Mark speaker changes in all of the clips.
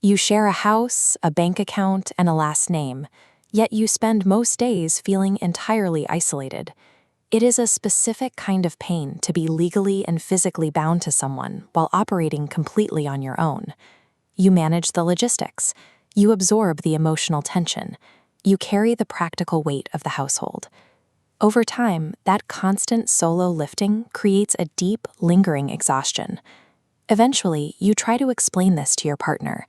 Speaker 1: You share a house, a bank account, and a last name, yet you spend most days feeling entirely isolated. It is a specific kind of pain to be legally and physically bound to someone while operating completely on your own. You manage the logistics. You absorb the emotional tension. You carry the practical weight of the household. Over time, that constant solo lifting creates a deep, lingering exhaustion. Eventually, you try to explain this to your partner.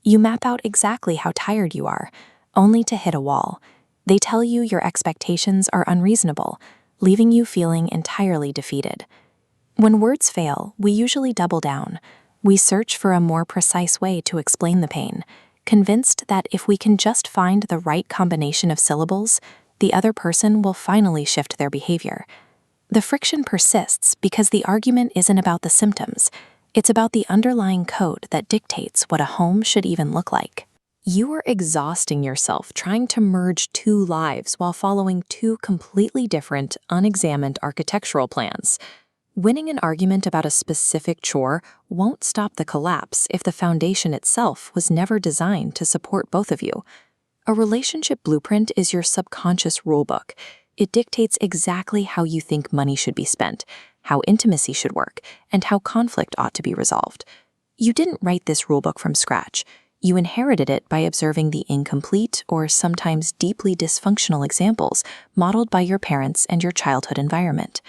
Speaker 1: You map out exactly how tired you are, only to hit a wall. They tell you your expectations are unreasonable, leaving you feeling entirely defeated. When words fail, we usually double down. We search for a more precise way to explain the pain, convinced that if we can just find the right combination of syllables, the other person will finally shift their behavior. The friction persists because the argument isn't about the symptoms. It's about the underlying code that dictates what a home should even look like. You are exhausting yourself trying to merge two lives while following two completely different, unexamined architectural plans. Winning an argument about a specific chore won't stop the collapse if the foundation itself was never designed to support both of you. A relationship blueprint is your subconscious rulebook. It dictates exactly how you think money should be spent, how intimacy should work, and how conflict ought to be resolved. You didn't write this rulebook from scratch. You inherited it by observing the incomplete or sometimes deeply dysfunctional examples modeled by your parents and your childhood environment.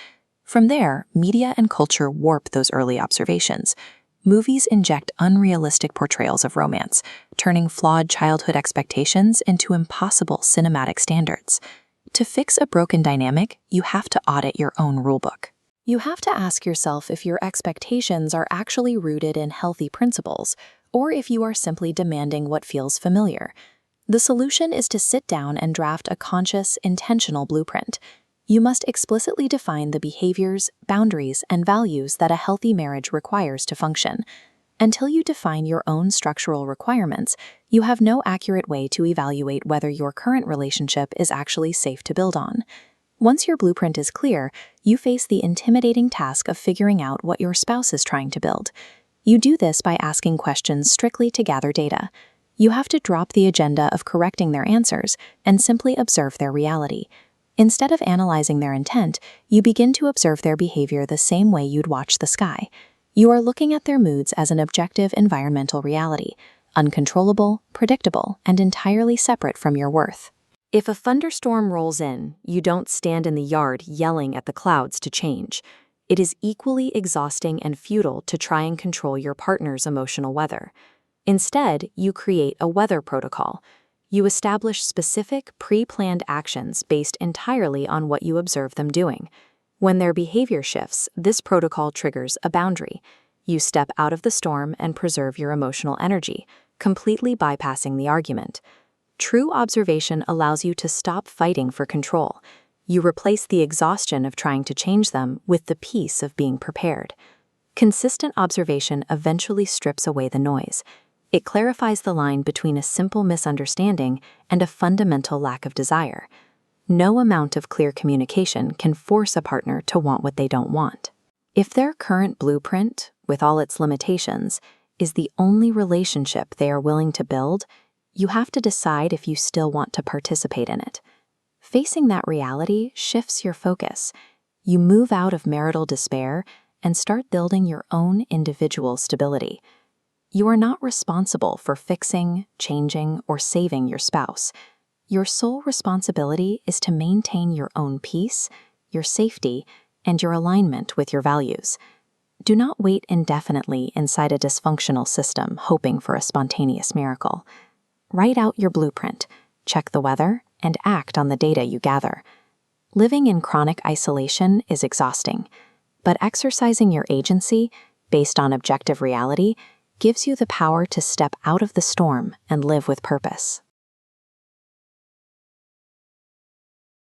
Speaker 1: From there, media and culture warp those early observations. Movies inject unrealistic portrayals of romance, turning flawed childhood expectations into impossible cinematic standards. To fix a broken dynamic, you have to audit your own rulebook. You have to ask yourself if your expectations are actually rooted in healthy principles, or if you are simply demanding what feels familiar. The solution is to sit down and draft a conscious, intentional blueprint. You must explicitly define the behaviors, boundaries, and values that a healthy marriage requires to function. Until you define your own structural requirements, you have no accurate way to evaluate whether your current relationship is actually safe to build on. Once your blueprint is clear, you face the intimidating task of figuring out what your spouse is trying to build. You do this by asking questions strictly to gather data. You have to drop the agenda of correcting their answers and simply observe their reality. Instead of analyzing their intent, you begin to observe their behavior the same way you'd watch the sky. You are looking at their moods as an objective environmental reality, uncontrollable, predictable, and entirely separate from your worth. If a thunderstorm rolls in, you don't stand in the yard yelling at the clouds to change. It is equally exhausting and futile to try and control your partner's emotional weather. Instead, you create a weather protocol. You establish specific, pre-planned actions based entirely on what you observe them doing. When their behavior shifts, this protocol triggers a boundary. You step out of the storm and preserve your emotional energy, completely bypassing the argument. True observation allows you to stop fighting for control. You replace the exhaustion of trying to change them with the peace of being prepared. Consistent observation eventually strips away the noise. It clarifies the line between a simple misunderstanding and a fundamental lack of desire. No amount of clear communication can force a partner to want what they don't want. If their current blueprint, with all its limitations, is the only relationship they are willing to build, you have to decide if you still want to participate in it. Facing that reality shifts your focus. You move out of marital despair and start building your own individual stability. You are not responsible for fixing, changing, or saving your spouse. Your sole responsibility is to maintain your own peace, your safety, and your alignment with your values. Do not wait indefinitely inside a dysfunctional system hoping for a spontaneous miracle. Write out your blueprint, check the weather, and act on the data you gather. Living in chronic isolation is exhausting, but exercising your agency, based on objective reality, gives you the power to step out of the storm and live with purpose.